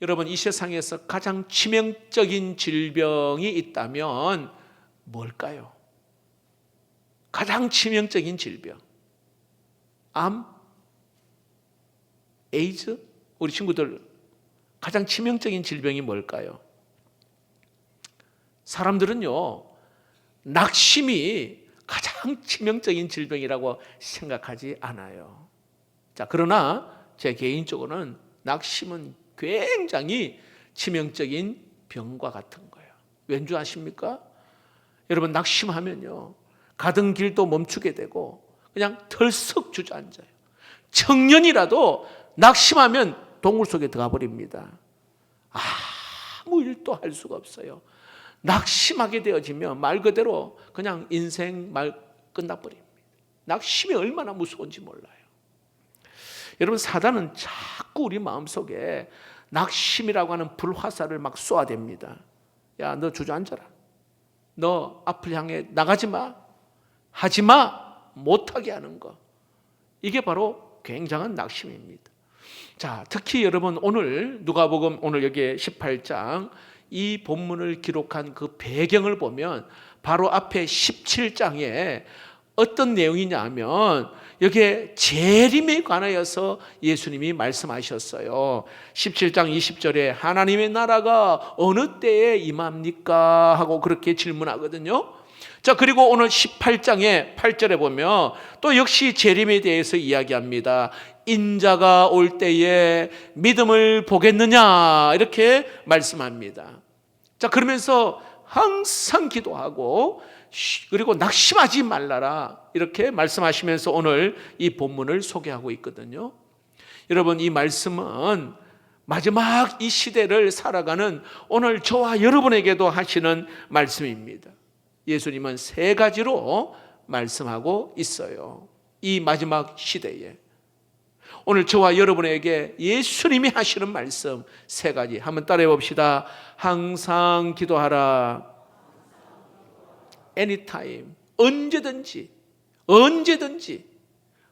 여러분, 이 세상에서 가장 치명적인 질병이 있다면 뭘까요? 가장 치명적인 질병. 암? 에이즈? 우리 친구들 가장 치명적인 질병이 뭘까요? 사람들은요, 낙심이 가장 치명적인 질병이라고 생각하지 않아요. 자, 그러나 제 개인적으로는 낙심은 굉장히 치명적인 병과 같은 거예요. 왠지 아십니까? 여러분, 낙심하면요, 가던 길도 멈추게 되고 그냥 털썩 주저앉아요. 청년이라도 낙심하면 동굴 속에 들어가 버립니다. 아무 일도 할 수가 없어요. 낙심하게 되어지면 말 그대로 그냥 인생 말 끝나버립니다. 낙심이 얼마나 무서운지 몰라요. 여러분, 사단은 자꾸 우리 마음속에 낙심이라고 하는 불화살을 막 쏘아댑니다. 야, 너 주저앉아라. 너 앞을 향해 나가지 마. 하지 마. 못하게 하는 거. 이게 바로 굉장한 낙심입니다. 자, 특히 여러분, 오늘 누가복음 오늘 여기 18장 이 본문을 기록한 그 배경을 보면 바로 앞에 17장에 어떤 내용이냐 하면 여기에 재림에 관하여서 예수님이 말씀하셨어요. 17장 20절에 하나님의 나라가 어느 때에 임합니까? 하고 그렇게 질문하거든요. 자, 그리고 오늘 18장의 8절에 보면 또 역시 재림에 대해서 이야기합니다. 인자가 올 때에 믿음을 보겠느냐? 이렇게 말씀합니다. 자, 그러면서 항상 기도하고 그리고 낙심하지 말라라 이렇게 말씀하시면서 오늘 이 본문을 소개하고 있거든요. 여러분, 이 말씀은 마지막 이 시대를 살아가는 오늘 저와 여러분에게도 하시는 말씀입니다. 예수님은 세 가지로 말씀하고 있어요. 이 마지막 시대에 오늘 저와 여러분에게 예수님이 하시는 말씀 세 가지 한번 따라해 봅시다. 항상 기도하라. anytime, 언제든지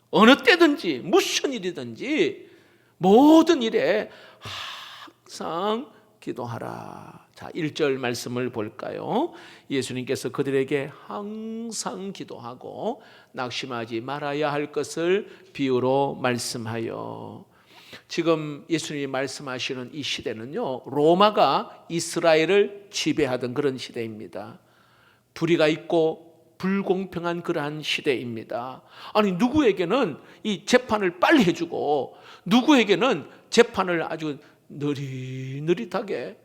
어느 때든지 무슨 일이든지 모든 일에 항상 기도하라. 자, 1절 말씀을 볼까요? 예수님께서 그들에게 항상 기도하고 낙심하지 말아야 할 것을 비유로 말씀하여. 지금 예수님이 말씀하시는 이 시대는요, 로마가 이스라엘을 지배하던 그런 시대입니다. 불의가 있고 불공평한 그러한 시대입니다. 아니, 누구에게는 이 재판을 빨리 해주고 누구에게는 재판을 아주 느릿느릿하게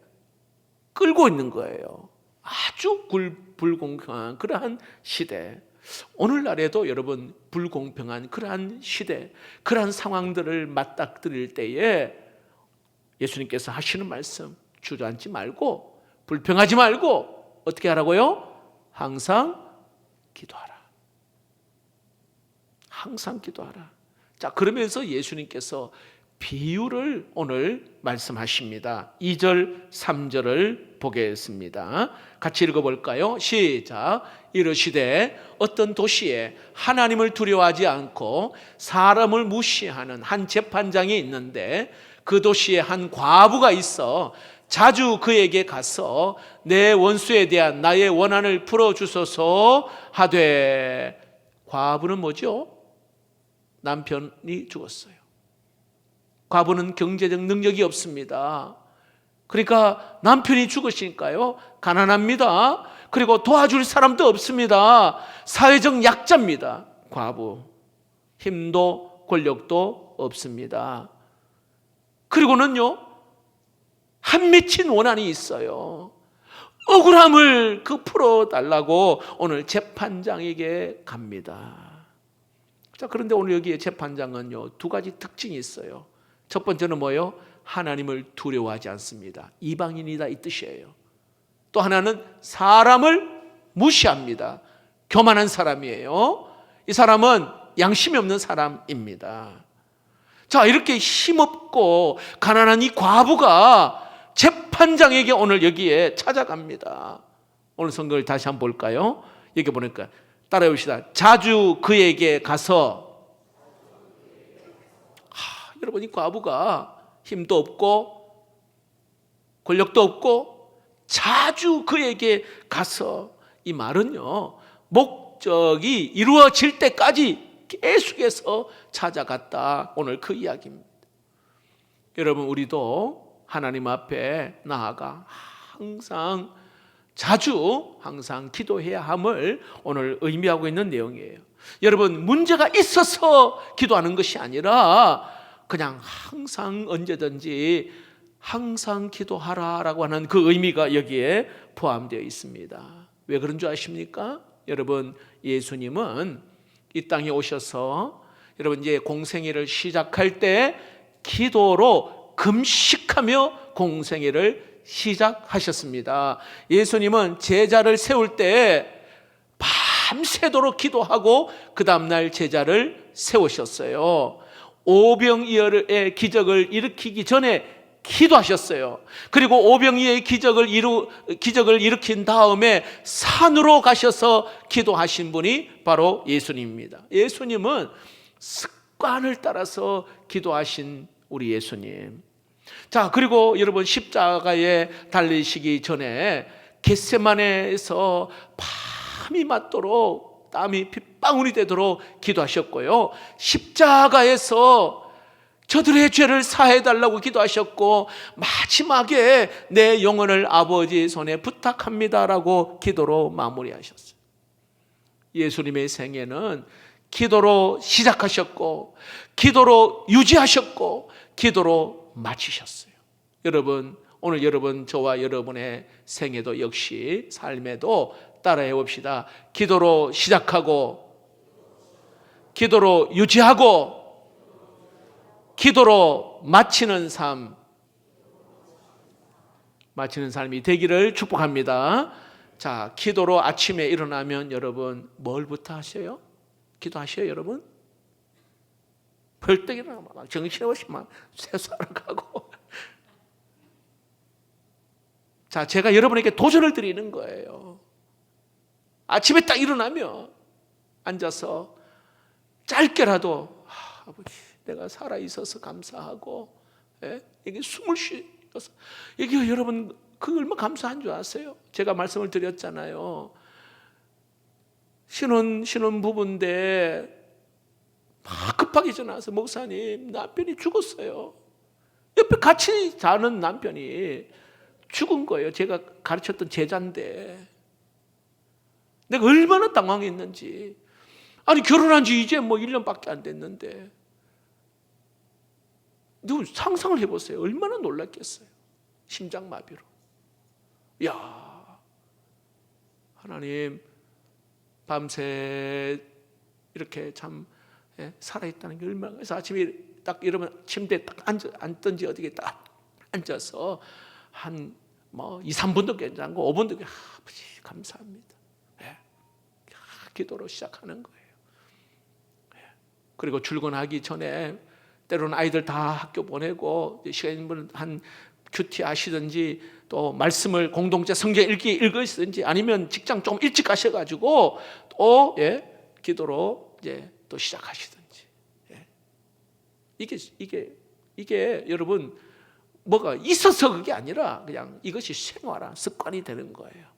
끌고 있는 거예요. 아주 불공평한 그러한 시대. 오늘날에도 여러분 불공평한 그러한 시대, 그러한 상황들을 맞닥뜨릴 때에 예수님께서 하시는 말씀, 주저앉지 말고 불평하지 말고 어떻게 하라고요? 항상 기도하라. 항상 기도하라. 자, 그러면서 예수님께서 비유를 오늘 말씀하십니다. 2절, 3절을 보겠습니다. 같이 읽어볼까요? 시작. 이르시되 어떤 도시에 하나님을 두려워하지 않고 사람을 무시하는 한 재판장이 있는데 그 도시에 한 과부가 있어 자주 그에게 가서 내 원수에 대한 나의 원한을 풀어주소서 하되. 과부는 뭐죠? 남편이 죽었어요. 과부는 경제적 능력이 없습니다. 그러니까 남편이 죽으시니까요, 가난합니다. 그리고 도와줄 사람도 없습니다. 사회적 약자입니다. 과부. 힘도 권력도 없습니다. 그리고는요, 한 맺힌 원한이 있어요. 억울함을 풀어달라고 오늘 재판장에게 갑니다. 자, 그런데 오늘 여기에 재판장은요, 두 가지 특징이 있어요. 첫 번째는 뭐예요? 하나님을 두려워하지 않습니다. 이방인이다 이 뜻이에요. 또 하나는 사람을 무시합니다. 교만한 사람이에요. 이 사람은 양심이 없는 사람입니다. 자, 이렇게 힘없고 가난한 이 과부가 재판장에게 오늘 여기에 찾아갑니다. 오늘 성경을 다시 한번 볼까요? 여기 보니까 따라해 봅시다. 자주 그에게 가서. 여러분, 이 과부가 힘도 없고 권력도 없고 자주 그에게 가서, 이 말은요, 목적이 이루어질 때까지 계속해서 찾아갔다. 오늘 그 이야기입니다. 여러분, 우리도 하나님 앞에 나아가 항상 항상 기도해야 함을 오늘 의미하고 있는 내용이에요. 여러분, 문제가 있어서 기도하는 것이 아니라 그냥 항상 언제든지 항상 기도하라라고 하는 그 의미가 여기에 포함되어 있습니다. 왜 그런 줄 아십니까? 여러분, 예수님은 이 땅에 오셔서 여러분 이제 공생애를 시작할 때 기도로 금식하며 공생애를 시작하셨습니다. 예수님은 제자를 세울 때 밤새도록 기도하고 그 다음날 제자를 세우셨어요. 오병이어의 기적을 일으키기 전에 기도하셨어요. 그리고 오병이어의 기적을 일으킨 다음에 산으로 가셔서 기도하신 분이 바로 예수님입니다. 예수님은 습관을 따라서 기도하신 우리 예수님. 자, 그리고 여러분, 십자가에 달리시기 전에 겟세마네에서 밤이 맞도록 땀이 빗방울이 되도록 기도하셨고요, 십자가에서 저들의 죄를 사해달라고 기도하셨고, 마지막에 내 영혼을 아버지 손에 부탁합니다라고 기도로 마무리하셨어요. 예수님의 생애는 기도로 시작하셨고, 기도로 유지하셨고, 기도로 마치셨어요. 여러분, 오늘 여러분, 저와 여러분의 생애도 역시 삶에도 따라해 봅시다. 기도로 시작하고, 기도로 유지하고, 기도로 마치는 삶이 되기를 축복합니다. 자, 기도로 아침에 일어나면 여러분 뭘부터 하세요? 기도하세요, 여러분? 벌떡 일어나 막 정신없이 막 세수하러 가고. 자, 제가 여러분에게 도전을 드리는 거예요. 아침에 딱 일어나면 앉아서 짧게라도, 아버지, 내가 살아있어서 감사하고, 이게 숨을 쉬어서, 이게 여러분 그 얼마나 감사한 줄 아세요? 제가 말씀을 드렸잖아요. 신혼 부부인데 막 급하게 전화와서, 목사님, 남편이 죽었어요. 옆에 같이 자는 남편이 죽은 거예요. 제가 가르쳤던 제자인데. 내가 얼마나 당황했는지. 아니, 결혼한 지 이제 뭐 1년밖에 안 됐는데. 누구 상상을 해보세요. 얼마나 놀랐겠어요. 심장마비로. 야, 하나님, 밤새 이렇게 참 살아있다는 게 얼마나. 그래서 아침에 딱 이러면 침대에 딱 앉든지 어디에 딱 앉아서 한 2, 3분도 괜찮고 5분도 아버지 감사합니다. 기도로 시작하는 거예요. 그리고 출근하기 전에 때로는 아이들 다 학교 보내고 시간이면 한 큐티 하시든지, 또 말씀을 공동체 성경 읽으시든지, 아니면 직장 좀 일찍 가셔가지고 또 기도로 이제 또 시작하시든지. 이게 여러분 뭐가 있어서 그게 아니라 그냥 이것이 생활화, 습관이 되는 거예요.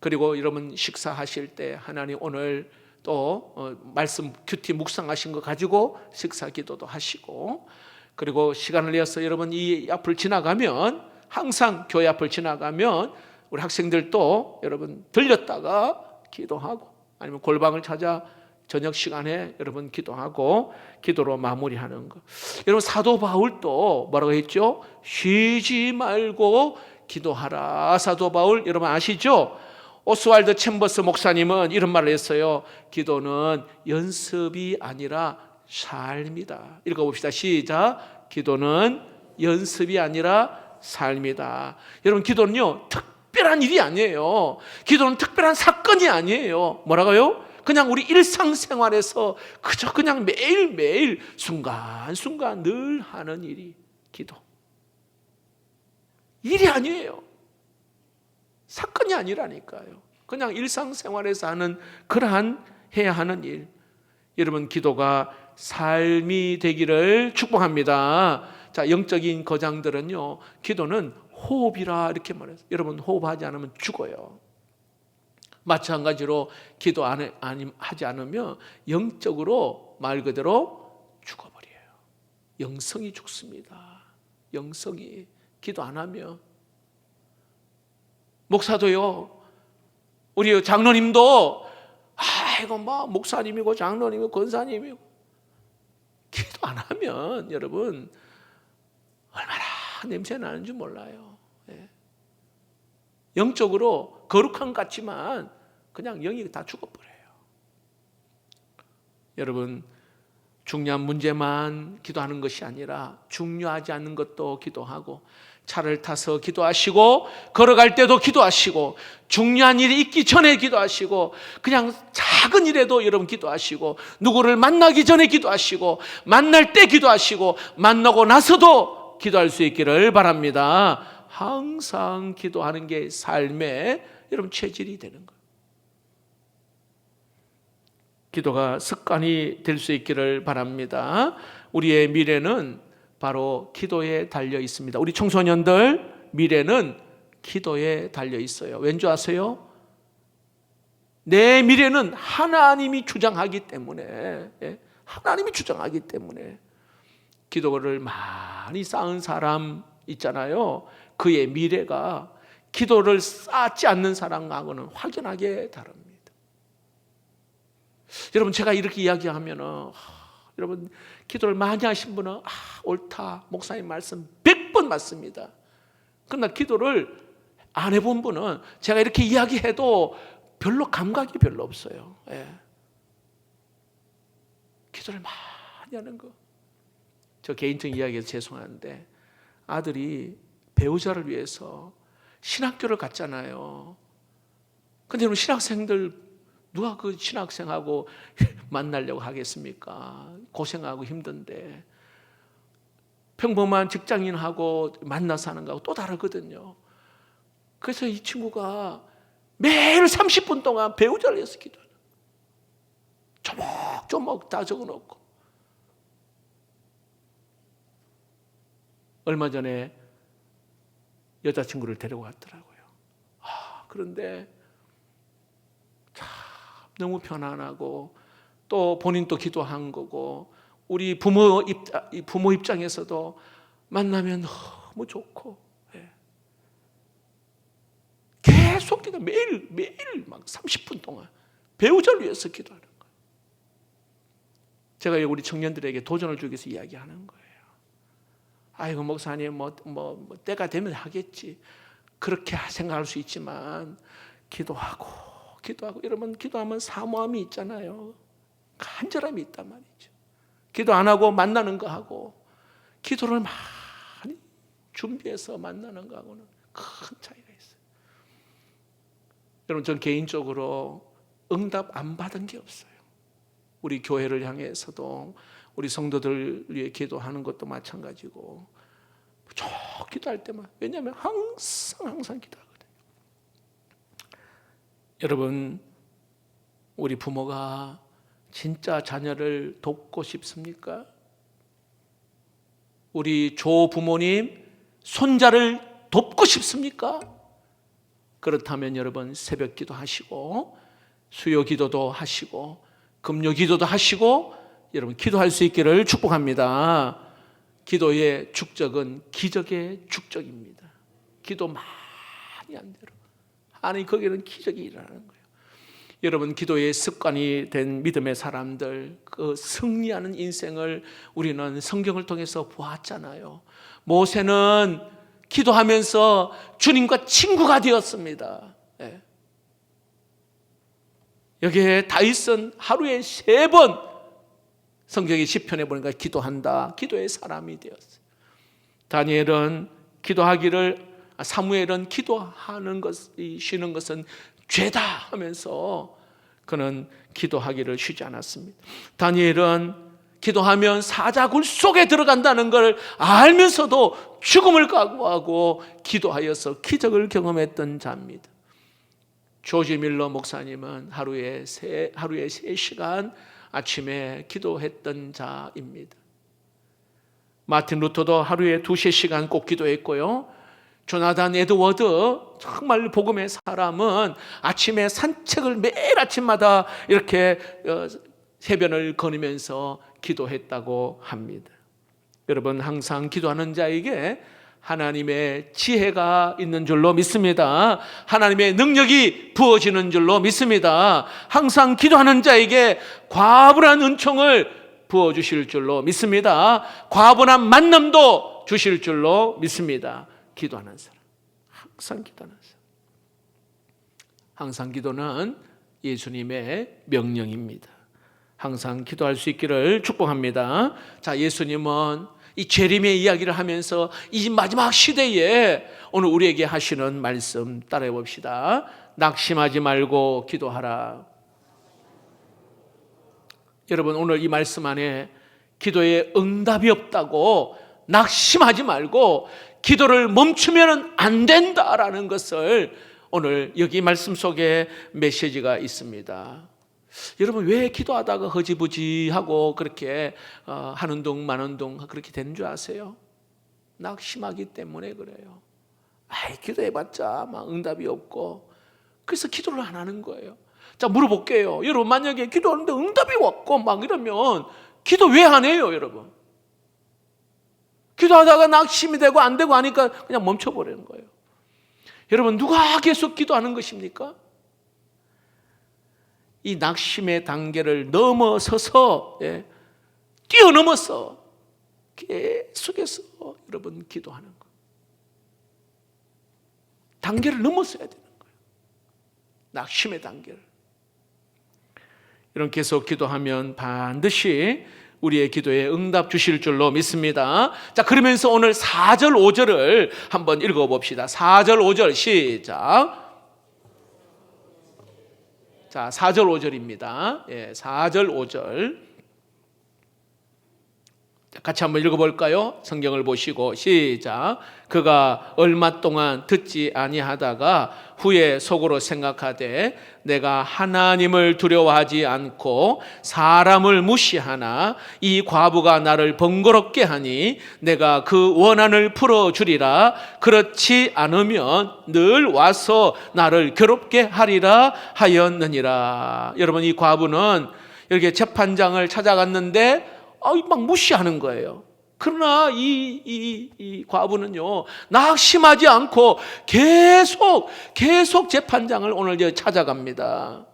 그리고 여러분 식사하실 때 하나님 오늘 또 말씀 큐티 묵상하신 거 가지고 식사 기도도 하시고, 그리고 시간을 내어서 여러분 이 앞을 지나가면, 항상 교회 앞을 지나가면 우리 학생들도 여러분 들렸다가 기도하고, 아니면 골방을 찾아 저녁 시간에 여러분 기도하고, 기도로 마무리하는 거. 여러분 사도 바울도 뭐라고 했죠? 쉬지 말고 기도하라. 사도 바울 여러분 아시죠? 오스왈드 챔버스 목사님은 이런 말을 했어요. 기도는 연습이 아니라 삶이다. 읽어봅시다. 시작. 기도는 연습이 아니라 삶이다. 여러분, 기도는요 특별한 일이 아니에요. 기도는 특별한 사건이 아니에요. 뭐라고요? 그냥 우리 일상생활에서 그저 그냥 매일매일 순간순간 늘 하는 일이 기도. 일이 아니에요. 사건이 아니라니까요. 그냥 일상생활에서 하는 그러한 해야 하는 일. 여러분, 기도가 삶이 되기를 축복합니다. 자, 영적인 거장들은요, 기도는 호흡이라 이렇게 말해요. 여러분, 호흡하지 않으면 죽어요. 마찬가지로 기도 하지 않으면 영적으로 말 그대로 죽어버려요. 영성이 죽습니다. 영성이. 기도 안 하면. 목사도요, 우리 장로님도 이거 뭐 목사님이고 장로님이고 권사님이고 기도 안 하면 여러분 얼마나 냄새 나는 줄 몰라요. 예. 영적으로 거룩한 것 같지만 그냥 영이 다 죽어버려요. 여러분, 중요한 문제만 기도하는 것이 아니라 중요하지 않은 것도 기도하고, 차를 타서 기도하시고, 걸어갈 때도 기도하시고, 중요한 일이 있기 전에 기도하시고, 그냥 작은 일에도 여러분 기도하시고, 누구를 만나기 전에 기도하시고, 만날 때 기도하시고, 만나고 나서도 기도할 수 있기를 바랍니다. 항상 기도하는 게 삶의 여러분 체질이 되는 거예요. 기도가 습관이 될 수 있기를 바랍니다. 우리의 미래는 바로 기도에 달려 있습니다. 우리 청소년들 미래는 기도에 달려 있어요. 왠지 아세요? 내 미래는 하나님이 주장하기 때문에, 하나님이 주장하기 때문에. 기도를 많이 쌓은 사람 있잖아요. 그의 미래가 기도를 쌓지 않는 사람하고는 확연하게 다릅니다. 여러분, 제가 이렇게 이야기하면 여러분, 기도를 많이 하신 분은 옳다, 목사님 말씀 100번 맞습니다. 그러나 기도를 안 해본 분은 제가 이렇게 이야기해도 별로 감각이 별로 없어요. 예. 기도를 많이 하는 거. 저 개인적인 이야기해서 죄송한데, 아들이 배우자를 위해서 신학교를 갔잖아요. 근데 여러분, 신학생들 누가 그 신학생하고 만나려고 하겠습니까? 고생하고 힘든데. 평범한 직장인하고 만나서 하는 거하고 또 다르거든요. 그래서 이 친구가 매일 30분 동안 배우자를 위해서 기도해요. 조목조목 다 적어놓고. 얼마 전에 여자친구를 데리고 왔더라고요. 그런데 참 너무 편안하고, 또 본인도 기도한 거고, 우리 부모 입장에서도 만나면 너무 좋고, 계속 기도, 매일 막 30분 동안 배우자를 위해서 기도하는 거예요. 제가 우리 청년들에게 도전을 주기 위해서 이야기하는 거예요. 아이고 목사님 뭐 때가 되면 하겠지, 그렇게 생각할 수 있지만 기도하고 여러분, 기도하면 사모함이 있잖아요. 간절함이 있단 말이죠. 기도 안 하고 만나는 거 하고, 기도를 많이 준비해서 만나는 거하고는 큰 차이가 있어요. 여러분, 전 개인적으로 응답 안 받은 게 없어요. 우리 교회를 향해서도 우리 성도들 위해 기도하는 것도 마찬가지고, 저 기도할 때만, 왜냐하면 항상 기도하거든요. 여러분, 우리 부모가 진짜 자녀를 돕고 싶습니까? 우리 조부모님 손자를 돕고 싶습니까? 그렇다면 여러분, 새벽 기도 하시고, 수요 기도도 하시고, 금요 기도도 하시고, 여러분 기도할 수 있기를 축복합니다. 기도의 축적은 기적의 축적입니다. 기도 많이 한 대로 아니, 거기는 기적이 일어나는 거예요. 여러분, 기도의 습관이 된 믿음의 사람들, 그 승리하는 인생을 우리는 성경을 통해서 보았잖아요. 모세는 기도하면서 주님과 친구가 되었습니다. 여기에 다윗은 하루에 3번 성경의 시편에 보니까 기도한다. 기도의 사람이 되었어요. 다니엘은 사무엘은 기도하는 것이 쉬는 것은 죄다 하면서 그는 기도하기를 쉬지 않았습니다. 다니엘은 기도하면 사자굴 속에 들어간다는 걸 알면서도 죽음을 각오하고 기도하여서 기적을 경험했던 자입니다. 조지 밀러 목사님은 하루에 3시간 아침에 기도했던 자입니다. 마틴 루터도 하루에 2-3시간 꼭 기도했고요. 조나단 에드워드, 정말 복음의 사람은 아침에 산책을 매일 아침마다 이렇게 해변을 거니면서 기도했다고 합니다. 여러분, 항상 기도하는 자에게 하나님의 지혜가 있는 줄로 믿습니다. 하나님의 능력이 부어지는 줄로 믿습니다. 항상 기도하는 자에게 과분한 은총을 부어주실 줄로 믿습니다. 과분한 만남도 주실 줄로 믿습니다. 기도하는 사람, 항상 기도하는 사람. 항상 기도는 예수님의 명령입니다. 항상 기도할 수 있기를 축복합니다. 자, 예수님은 이 재림의 이야기를 하면서 이 마지막 시대에 오늘 우리에게 하시는 말씀 따라해 봅시다. 낙심하지 말고 기도하라. 여러분, 오늘 이 말씀 안에 기도에 응답이 없다고 낙심하지 말고 기도를 멈추면 안 된다라는 것을 오늘 여기 말씀 속에 메시지가 있습니다. 여러분, 왜 기도하다가 허지부지하고 그렇게 하는 둥 마는 둥 그렇게 되는 줄 아세요? 낙심하기 때문에 그래요. 기도해봤자 막 응답이 없고, 그래서 기도를 안 하는 거예요. 자, 물어볼게요. 여러분, 만약에 기도하는데 응답이 왔고 막 이러면 기도 왜 안 해요, 여러분? 기도하다가 낙심이 되고 안 되고 하니까 그냥 멈춰버리는 거예요. 여러분, 누가 계속 기도하는 것입니까? 이 낙심의 단계를 넘어서서, 뛰어넘어서 계속해서 여러분 기도하는 거예요. 단계를 넘어서야 되는 거예요. 낙심의 단계를. 이런 계속 기도하면 반드시 우리의 기도에 응답 주실 줄로 믿습니다. 자, 그러면서 오늘 4절 5절을 한번 읽어봅시다. 4절 5절 시작. 자, 4절 5절입니다. 4절 5절 같이 한번 읽어볼까요? 성경을 보시고 시작. 그가 얼마 동안 듣지 아니하다가 후에 속으로 생각하되 내가 하나님을 두려워하지 않고 사람을 무시하나 이 과부가 나를 번거롭게 하니 내가 그 원한을 풀어주리라. 그렇지 않으면 늘 와서 나를 괴롭게 하리라 하였느니라. 여러분, 이 과부는 이렇게 재판장을 찾아갔는데 막 무시하는 거예요. 그러나 이 과부는요, 낙심하지 않고 계속 재판장을 오늘 찾아갑니다.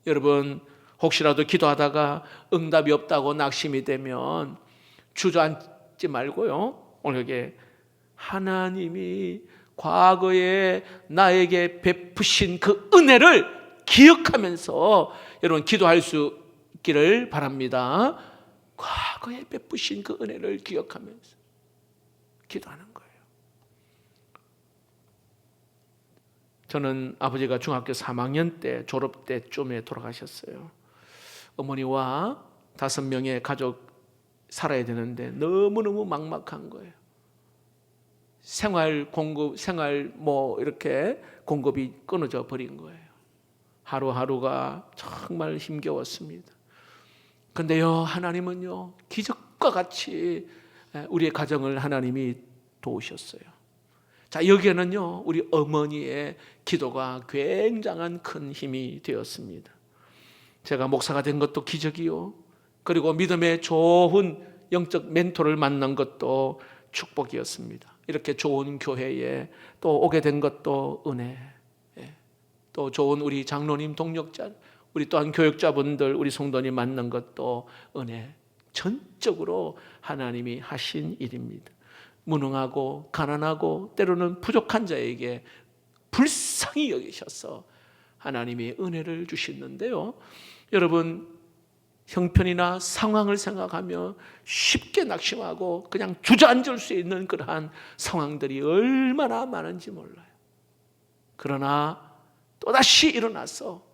여러분, 혹시라도 기도하다가 응답이 없다고 낙심이 되면 주저앉지 말고요, 오늘 여기 하나님이 과거에 나에게 베푸신 그 은혜를 기억하면서 여러분 기도할 수 있기를 바랍니다. 과거에 베푸신 그 은혜를 기억하면서 기도하는 거예요. 저는 아버지가 중학교 3학년 때 졸업 때쯤에 돌아가셨어요. 어머니와 5명의 가족 살아야 되는데 너무너무 막막한 거예요. 생활 이렇게 공급이 끊어져 버린 거예요. 하루하루가 정말 힘겨웠습니다. 근데요, 하나님은요, 기적과 같이 우리의 가정을 하나님이 도우셨어요. 자, 여기에는요, 우리 어머니의 기도가 굉장한 큰 힘이 되었습니다. 제가 목사가 된 것도 기적이요, 그리고 믿음의 좋은 영적 멘토를 만난 것도 축복이었습니다. 이렇게 좋은 교회에 또 오게 된 것도 은혜, 또 좋은 우리 장로님 동역자, 우리 또한 교육자분들, 우리 성도님 만난 것도 은혜, 전적으로 하나님이 하신 일입니다. 무능하고 가난하고 때로는 부족한 자에게 불쌍히 여기셔서 하나님이 은혜를 주시는데요, 여러분, 형편이나 상황을 생각하며 쉽게 낙심하고 그냥 주저앉을 수 있는 그러한 상황들이 얼마나 많은지 몰라요. 그러나 또다시 일어나서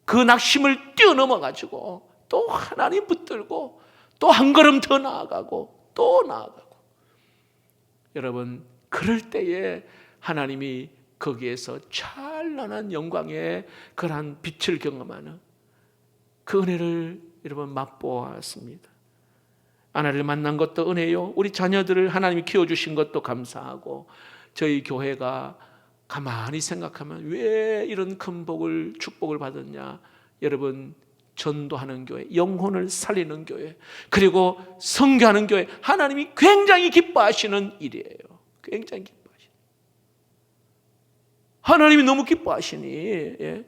그 낙심을 뛰어넘어 가지고 또 하나님 붙들고 또 한 걸음 더 나아가고 또 나아가고, 여러분, 그럴 때에 하나님이 거기에서 찬란한 영광의 그러한 빛을 경험하는 그 은혜를 여러분 맛보았습니다. 아내를 만난 것도 은혜요. 우리 자녀들을 하나님이 키워주신 것도 감사하고, 저희 교회가 가만히 생각하면 왜 이런 큰 복을, 축복을 받았냐. 여러분, 전도하는 교회, 영혼을 살리는 교회, 그리고 선교하는 교회, 하나님이 굉장히 기뻐하시는 일이에요. 굉장히 기뻐하시는, 하나님이 너무 기뻐하시니, 예.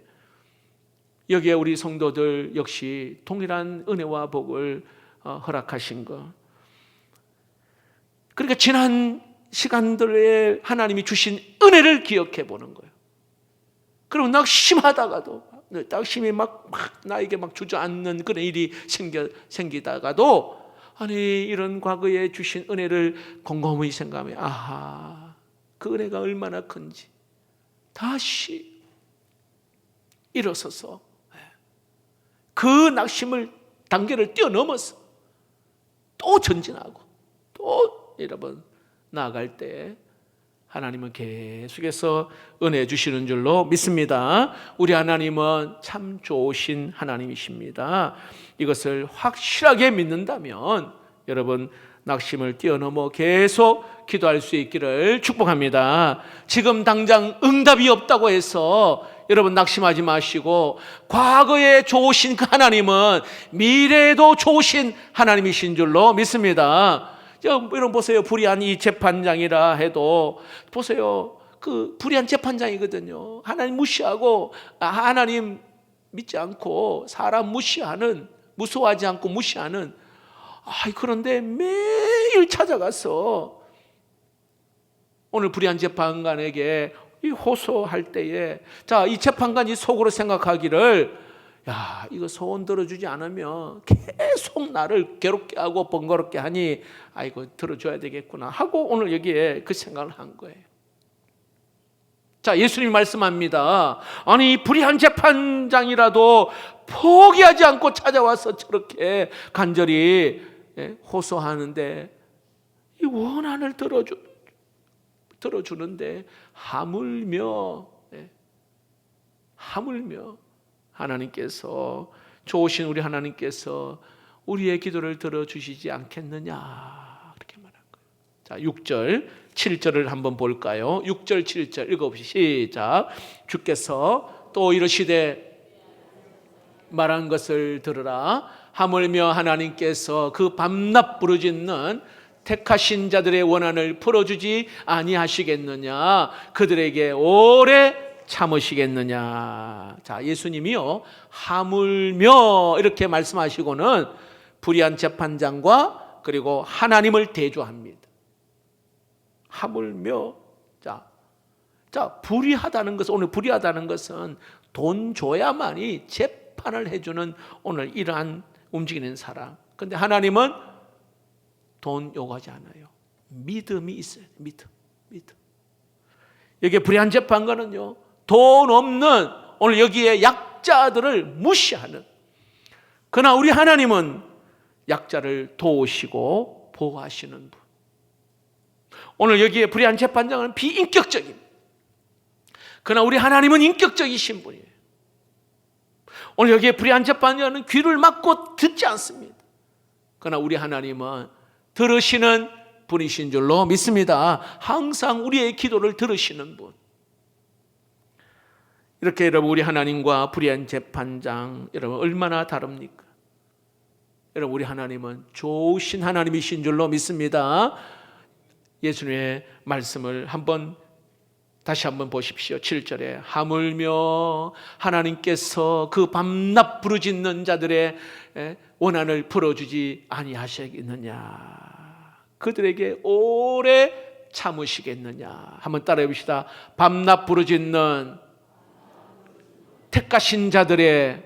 여기에 우리 성도들 역시 동일한 은혜와 복을 허락하신 것. 그러니까 지난 시간들에 하나님이 주신 은혜를 기억해 보는 거예요. 그리고 낙심하다가도, 낙심이 막 나에게 막 주저앉는 그런 일이 생기다가도, 아니, 이런 과거에 주신 은혜를 곰곰이 생각하면, 아하, 그 은혜가 얼마나 큰지 다시 일어서서 그 낙심을, 단계를 뛰어넘어서 또 전진하고 또 여러분 나아갈 때 하나님은 계속해서 은혜 주시는 줄로 믿습니다. 우리 하나님은 참 좋으신 하나님이십니다. 이것을 확실하게 믿는다면 여러분 낙심을 뛰어넘어 계속 기도할 수 있기를 축복합니다. 지금 당장 응답이 없다고 해서 여러분 낙심하지 마시고, 과거에 좋으신 그 하나님은 미래에도 좋으신 하나님이신 줄로 믿습니다. 여러분 보세요. 불의한 이 재판장이라 해도 보세요. 그 불의한 재판장이거든요. 하나님 무시하고, 하나님 믿지 않고 사람 무시하는, 무서워하지 않고 무시하는, 그런데 매일 찾아가서 오늘 불의한 재판관에게 이 호소할 때에, 자, 이 재판관이 속으로 생각하기를, 야, 이거 소원 들어주지 않으면 계속 나를 괴롭게 하고 번거롭게 하니, 아이고 들어줘야 되겠구나 하고 오늘 여기에 그 생각을 한 거예요. 자, 예수님이 말씀합니다. 아니, 불의한 재판장이라도 포기하지 않고 찾아와서 저렇게 간절히 호소하는데, 이 원한을 들어주는데 하물며 하나님께서, 좋으신 우리 하나님께서 우리의 기도를 들어주시지 않겠느냐, 그렇게 말한 거예요. 자, 6절 7절을 한번 볼까요? 6절 7절 읽어보시죠. 시작. 주께서 또 이르시되 말한 것을 들으라. 하물며 하나님께서 그 밤낮 부르짖는 택하신 자들의 원한을 풀어주지 아니하시겠느냐, 그들에게 오래 참으시겠느냐. 자, 예수님이요, 하물며 이렇게 말씀하시고는 불의한 재판장과 그리고 하나님을 대조합니다. 하물며. 자, 불의하다는 것은, 오늘 불의하다는 것은 돈 줘야만이 재판을 해주는 오늘 이러한 움직이는 사람. 그런데 하나님은 돈 요구하지 않아요. 믿음이 있어요. 믿음. 여기에 불의한 재판관은요, 돈 없는, 오늘 여기에 약자들을 무시하는, 그러나 우리 하나님은 약자를 도우시고 보호하시는 분. 오늘 여기에 불의한 재판장은 비인격적입니다. 그러나 우리 하나님은 인격적이신 분이에요. 오늘 여기에 불의한 재판장은 귀를 막고 듣지 않습니다. 그러나 우리 하나님은 들으시는 분이신 줄로 믿습니다. 항상 우리의 기도를 들으시는 분. 이렇게 여러분, 우리 하나님과 불의한 재판장, 여러분 얼마나 다릅니까? 여러분, 우리 하나님은 좋으신 하나님이신 줄로 믿습니다. 예수님의 말씀을 다시 한번 보십시오. 7절에 하물며 하나님께서 그 밤낮 부르짖는 자들의 원한을 풀어주지 아니하시겠느냐, 그들에게 오래 참으시겠느냐. 한번 따라해 봅시다. 밤낮 부르짖는 택하신 자들의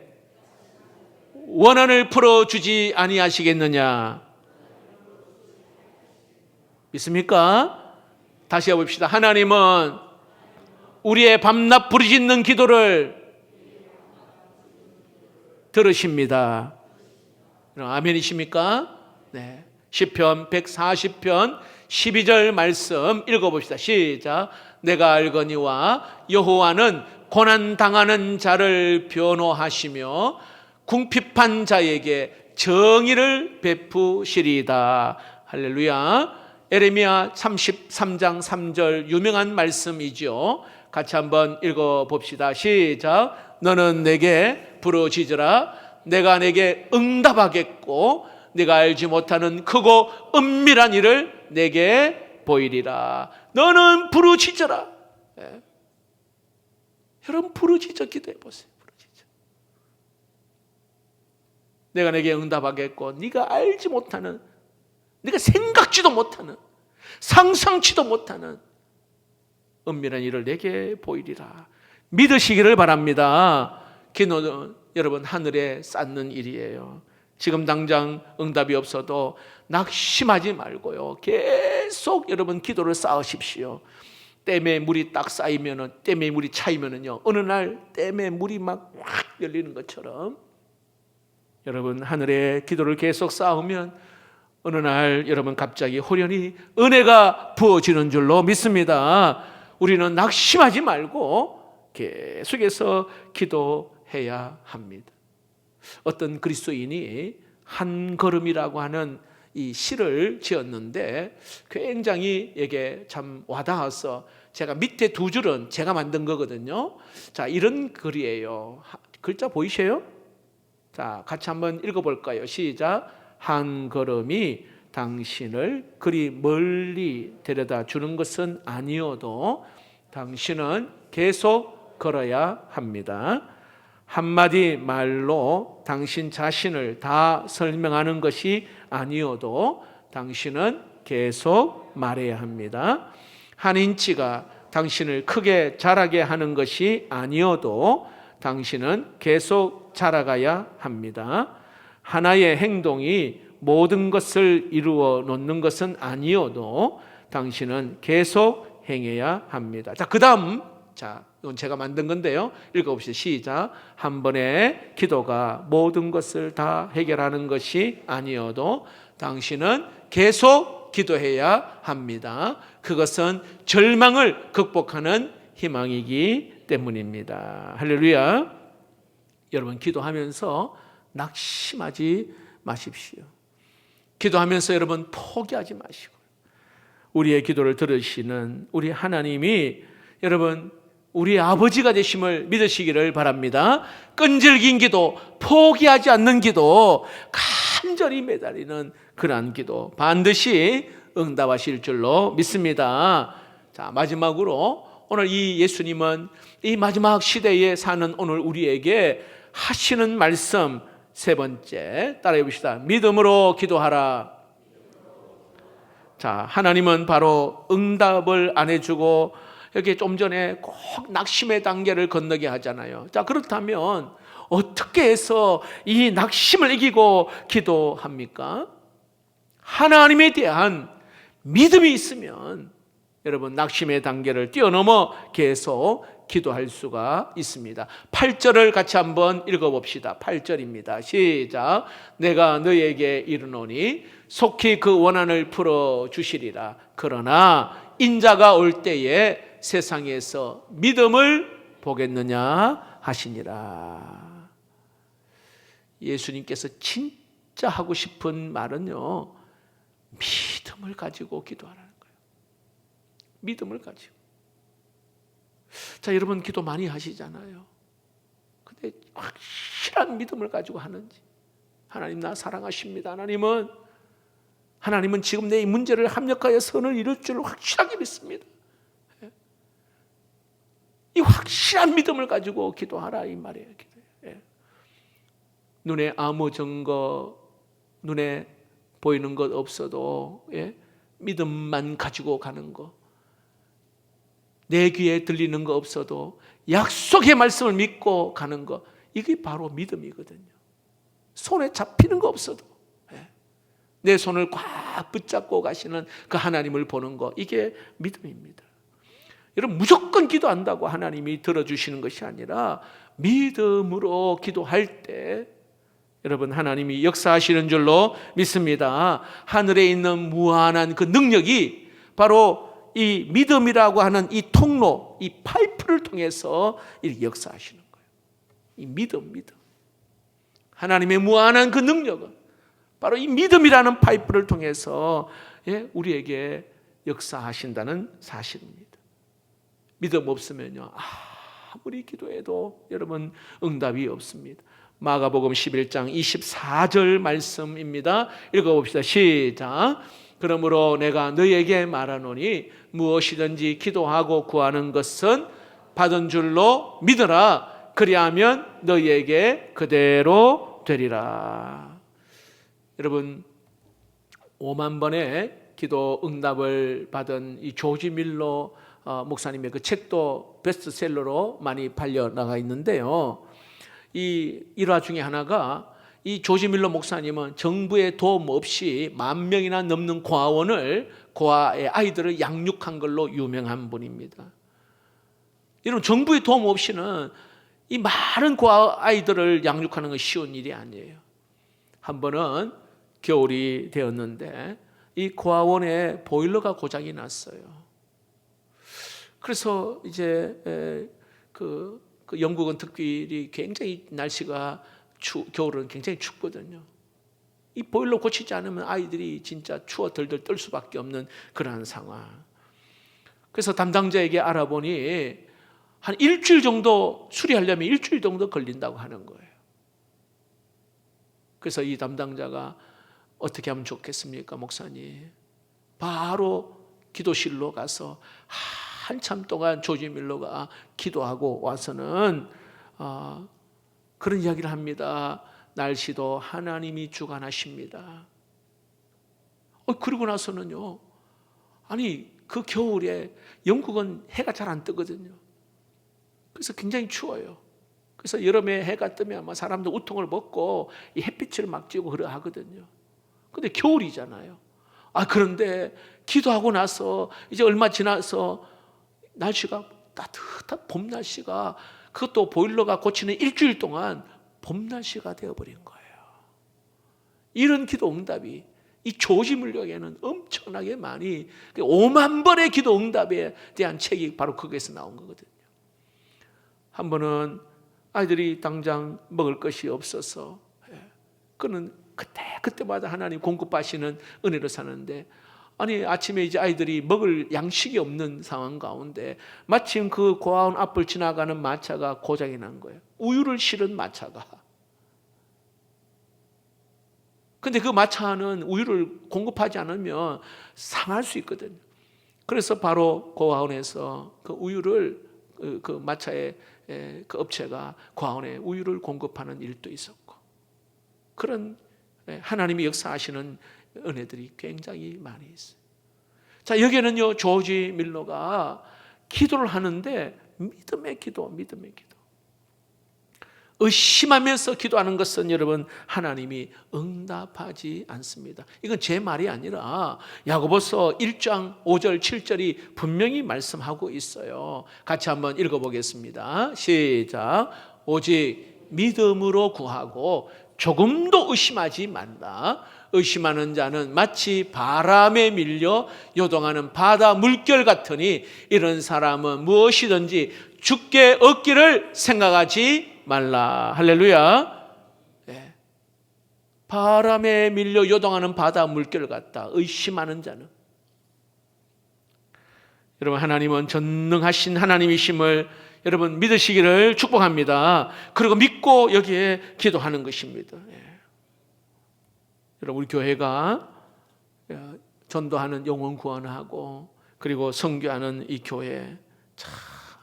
원한을 풀어주지 아니하시겠느냐. 믿습니까? 다시 해봅시다. 하나님은 우리의 밤낮 부르짖는 기도를 들으십니다. 아멘이십니까? 네. 시편 140편 12절 말씀 읽어봅시다. 시작. 내가 알거니와 여호와는 고난 당하는 자를 변호하시며 궁핍한 자에게 정의를 베푸시리이다. 할렐루야. 예레미야 33장 3절 유명한 말씀이죠. 같이 한번 읽어봅시다. 시작. 너는 내게 부르짖으라. 내가 내게 응답하겠고 네가 알지 못하는 크고 은밀한 일을 내게 보이리라. 너는 부르짖어라. 예. 여러분 부르짖어 기도해 보세요. 부르짖어. 내가 내게 응답하겠고 네가 알지 못하는, 네가 생각지도 못하는, 상상치도 못하는 은밀한 일을 내게 보이리라. 믿으시기를 바랍니다. 기도는 여러분 하늘에 쌓는 일이에요. 지금 당장 응답이 없어도 낙심하지 말고요, 계속 여러분 기도를 쌓으십시오. 댐에 물이 딱 쌓이면은, 댐에 물이 차이면은요, 어느 날 댐에 물이 막 확 열리는 것처럼 여러분 하늘에 기도를 계속 쌓으면 어느 날 여러분 갑자기 호련히 은혜가 부어지는 줄로 믿습니다. 우리는 낙심하지 말고 계속해서 기도해야 합니다. 어떤 그리스도인이 한 걸음이라고 하는 이 시를 지었는데 굉장히 이게 참 와닿아서 제가 밑에 두 줄은 제가 만든 거거든요. 자, 이런 글이에요. 글자 보이세요? 자, 같이 한번 읽어볼까요? 시작. 한 걸음이 당신을 그리 멀리 데려다 주는 것은 아니어도 당신은 계속 걸어야 합니다. 한마디 말로 당신 자신을 다 설명하는 것이 아니어도 당신은 계속 말해야 합니다. 한 인치가 당신을 크게 자라게 하는 것이 아니어도 당신은 계속 자라가야 합니다. 하나의 행동이 모든 것을 이루어 놓는 것은 아니어도 당신은 계속 행해야 합니다. 자, 그 다음, 자, 이건 제가 만든 건데요. 읽어봅시다. 시작. 한 번의 기도가 모든 것을 다 해결하는 것이 아니어도 당신은 계속 기도해야 합니다. 그것은 절망을 극복하는 희망이기 때문입니다. 할렐루야. 여러분 기도하면서 낙심하지 마십시오. 기도하면서 여러분 포기하지 마시고, 우리의 기도를 들으시는 우리 하나님이 여러분 우리 아버지가 되심을 믿으시기를 바랍니다. 끈질긴 기도, 포기하지 않는 기도, 간절히 매달리는 그러한 기도 반드시 응답하실 줄로 믿습니다. 자, 마지막으로 오늘 이 예수님은 이 마지막 시대에 사는 오늘 우리에게 하시는 말씀 세 번째 따라해 봅시다. 믿음으로 기도하라. 자, 하나님은 바로 응답을 안 해주고 여기 좀 전에 꼭 낙심의 단계를 건너게 하잖아요. 자, 그렇다면 어떻게 해서 이 낙심을 이기고 기도합니까? 하나님에 대한 믿음이 있으면 여러분 낙심의 단계를 뛰어넘어 계속 기도할 수가 있습니다. 8절을 같이 한번 읽어봅시다. 8절입니다. 시작. 내가 너에게 이르노니 속히 그 원한을 풀어주시리라. 그러나 인자가 올 때에 세상에서 믿음을 보겠느냐 하시니라. 예수님께서 진짜 하고 싶은 말은요, 믿음을 가지고 기도하라는 거예요. 믿음을 가지고. 자, 여러분 기도 많이 하시잖아요. 근데 확실한 믿음을 가지고 하는지. 하나님 나 사랑하십니다. 하나님은 지금 내 이 문제를 합력하여 선을 이룰 줄 확실하게 믿습니다. 이 확실한 믿음을 가지고 기도하라 이 말이에요. 눈에 아무 증거, 눈에 보이는 것 없어도 믿음만 가지고 가는 거, 내 귀에 들리는 거 없어도 약속의 말씀을 믿고 가는 거, 이게 바로 믿음이거든요. 손에 잡히는 거 없어도 내 손을 꽉 붙잡고 가시는 그 하나님을 보는 거, 이게 믿음입니다. 여러분 무조건 기도한다고 하나님이 들어주시는 것이 아니라 믿음으로 기도할 때 여러분 하나님이 역사하시는 줄로 믿습니다. 하늘에 있는 무한한 그 능력이 바로 이 믿음이라고 하는 이 통로, 이 파이프를 통해서 이렇게 역사하시는 거예요. 이 믿음. 하나님의 무한한 그 능력은 바로 이 믿음이라는 파이프를 통해서 우리에게 역사하신다는 사실입니다. 믿음 없으면요, 아무리 기도해도 여러분 응답이 없습니다. 마가복음 11장 24절 말씀입니다. 읽어봅시다. 시작. 그러므로 내가 너희에게 말하노니 무엇이든지 기도하고 구하는 것은 받은 줄로 믿으라. 그리하면 너희에게 그대로 되리라. 여러분, 5만 번의 기도 응답을 받은 이 조지 밀러 목사님의 그 책도 베스트셀러로 많이 팔려 나가 있는데요. 이 일화 중에 하나가, 이 조지 밀러 목사님은 정부의 도움 없이 10,000명이나 넘는 고아의 아이들을 양육한 걸로 유명한 분입니다. 여러분, 정부의 도움 없이는 이 많은 고아 아이들을 양육하는 건 쉬운 일이 아니에요. 한 번은 겨울이 되었는데 이 고아원에 보일러가 고장이 났어요. 그래서 이제 그 영국은 특별히 굉장히 날씨가 겨울은 굉장히 춥거든요. 이 보일러 고치지 않으면 아이들이 진짜 추워 덜덜 떨 수밖에 없는 그러한 상황. 그래서 담당자에게 알아보니 한 일주일 정도 수리하려면 일주일 정도 걸린다고 하는 거예요. 그래서 이 담당자가 어떻게 하면 좋겠습니까, 목사님? 바로 기도실로 가서 한참 동안 조지 밀러가 기도하고 와서는 그런 이야기를 합니다. 날씨도 하나님이 주관하십니다. 그러고 나서는요, 아니 그 겨울에 영국은 해가 잘 안 뜨거든요. 그래서 굉장히 추워요. 그래서 여름에 해가 뜨면 아마 사람들 우통을 벗고 이 햇빛을 막 쬐고 그러하거든요. 근데 겨울이잖아요. 그런데 기도하고 나서 이제 얼마 지나서 날씨가 따뜻한 봄 날씨가, 그것도 보일러가 고치는 일주일 동안 봄 날씨가 되어버린 거예요. 이런 기도 응답이 이 조지 밀러에게는 엄청나게 많이, 5만 번의 기도 응답에 대한 책이 바로 거기에서 나온 거거든요. 한 번은 아이들이 당장 먹을 것이 없어서 그는 그때마다 하나님 공급하시는 은혜로 사는데, 아니 아침에 이제 아이들이 먹을 양식이 없는 상황 가운데 마침 그 고아원 앞을 지나가는 마차가 고장이 난 거예요. 우유를 실은 마차가. 근데 그 마차는 우유를 공급하지 않으면 상할 수 있거든요. 그래서 바로 고아원에서 그 우유를 그 마차의 그 업체가 고아원에 우유를 공급하는 일도 있었고, 그런 하나님이 역사하시는 은혜들이 굉장히 많이 있어요. 자, 여기에는요, 조지 밀러가 기도를 하는데 믿음의 기도. 의심하면서 기도하는 것은 여러분 하나님이 응답하지 않습니다. 이건 제 말이 아니라 야고보서 1장 5절 7절이 분명히 말씀하고 있어요. 같이 한번 읽어보겠습니다. 시작. 오직 믿음으로 구하고 조금도 의심하지 말라. 의심하는 자는 마치 바람에 밀려 요동하는 바다 물결 같으니 이런 사람은 무엇이든지 주께 얻기를 생각하지 말라. 할렐루야. 네. 바람에 밀려 요동하는 바다 물결 같다. 의심하는 자는. 여러분, 하나님은 전능하신 하나님이심을 여러분 믿으시기를 축복합니다. 그리고 믿고 여기에 기도하는 것입니다. 여러분, 우리 교회가 전도하는 영혼 구원하고 그리고 선교하는 이 교회, 참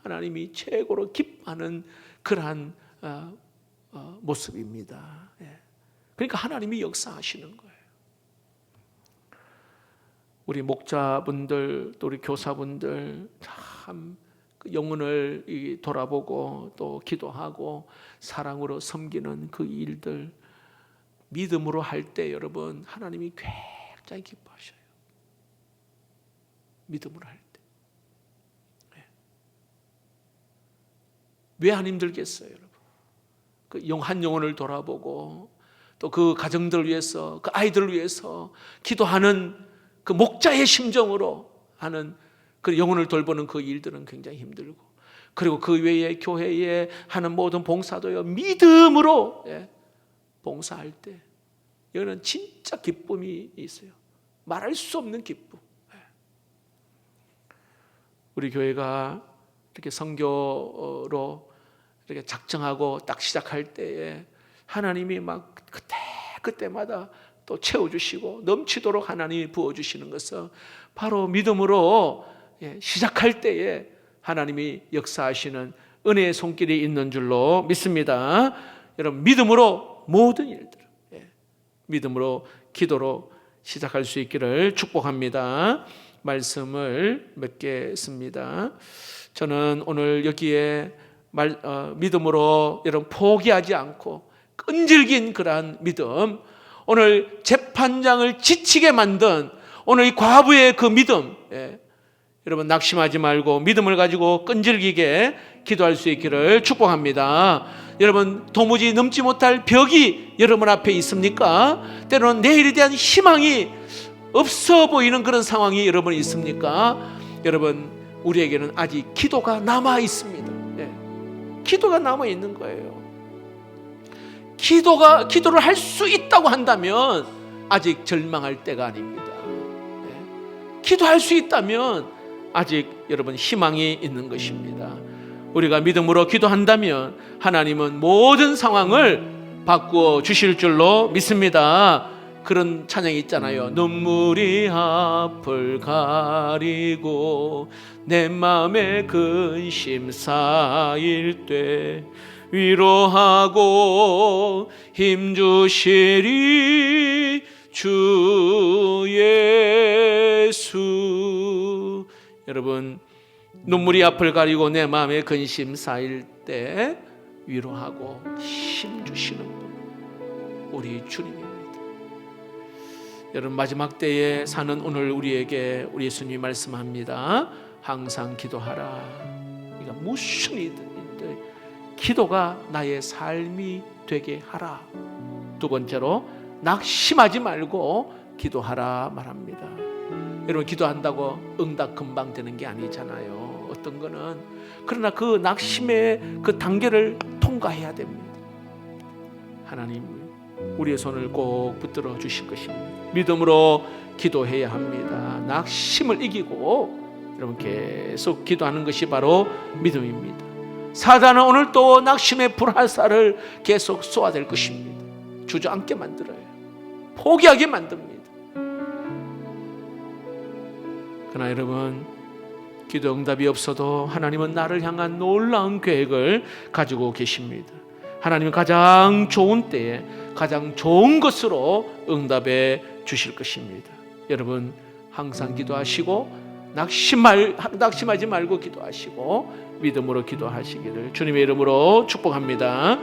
하나님이 최고로 기뻐하는 그러한 모습입니다. 그러니까 하나님이 역사하시는 거예요. 우리 목자분들 또 우리 교사분들 참 영혼을 돌아보고 또 기도하고 사랑으로 섬기는 그 일들 믿음으로 할 때 여러분 하나님이 굉장히 기뻐하셔요. 믿음으로 할 때. 왜 안 힘들겠어요, 여러분? 그 한 영혼을 돌아보고 또 그 가정들을 위해서, 그 아이들을 위해서 기도하는 그 목자의 심정으로 하는 그 영혼을 돌보는 그 일들은 굉장히 힘들고, 그리고 그 외에 교회에 하는 모든 봉사도요 믿음으로 봉사할 때 이거는 진짜 기쁨이 있어요. 말할 수 없는 기쁨. 우리 교회가 이렇게 선교로 이렇게 작정하고 딱 시작할 때에 하나님이 막 그때마다 또 채워주시고 넘치도록 하나님이 부어주시는 것은 바로 믿음으로 시작할 때에 하나님이 역사하시는 은혜의 손길이 있는 줄로 믿습니다. 여러분, 믿음으로 모든 일들, 믿음으로 기도로 시작할 수 있기를 축복합니다. 말씀을 몇 개 씁니다. 저는 오늘 여기에 믿음으로 여러분 포기하지 않고 끈질긴 그러한 믿음, 오늘 재판장을 지치게 만든 오늘 이 과부의 그 믿음, 여러분 낙심하지 말고 믿음을 가지고 끈질기게 기도할 수 있기를 축복합니다. 여러분, 도무지 넘지 못할 벽이 여러분 앞에 있습니까? 때로는 내일에 대한 희망이 없어 보이는 그런 상황이 여러분 있습니까? 여러분, 우리에게는 아직 기도가 남아 있습니다. 기도가 남아 있는 거예요. 기도를 할 수 있다고 한다면 아직 절망할 때가 아닙니다. 기도할 수 있다면 아직 여러분 희망이 있는 것입니다. 우리가 믿음으로 기도한다면 하나님은 모든 상황을 바꾸어 주실 줄로 믿습니다. 그런 찬양이 있잖아요. 눈물이 앞을 가리고 내 마음에 근심 쌓일 때 위로하고 힘주시리 주 예수. 여러분, 눈물이 앞을 가리고 내 마음에 근심 쌓일 때 위로하고 힘주시는 분, 우리 주님입니다. 여러분, 마지막 때에 사는 오늘 우리에게 우리 예수님이 말씀합니다. 항상 기도하라. 이거 무슨 일이든 기도가 나의 삶이 되게 하라. 두 번째로 낙심하지 말고 기도하라 말합니다. 여러분, 기도한다고 응답 금방 되는 게 아니잖아요. 어떤 거는. 그러나 그 낙심의 그 단계를 통과해야 됩니다. 하나님, 우리의 손을 꼭 붙들어 주실 것입니다. 믿음으로 기도해야 합니다. 낙심을 이기고 여러분 계속 기도하는 것이 바로 믿음입니다. 사단은 오늘 또 낙심의 불화살을 계속 쏘아댈 것입니다. 주저앉게 만들어요. 포기하게 만듭니다. 그러나 여러분, 기도 응답이 없어도 하나님은 나를 향한 놀라운 계획을 가지고 계십니다. 하나님은 가장 좋은 때에 가장 좋은 것으로 응답해 주실 것입니다. 여러분, 항상 기도하시고 낙심하지 말고 기도하시고 믿음으로 기도하시기를 주님의 이름으로 축복합니다.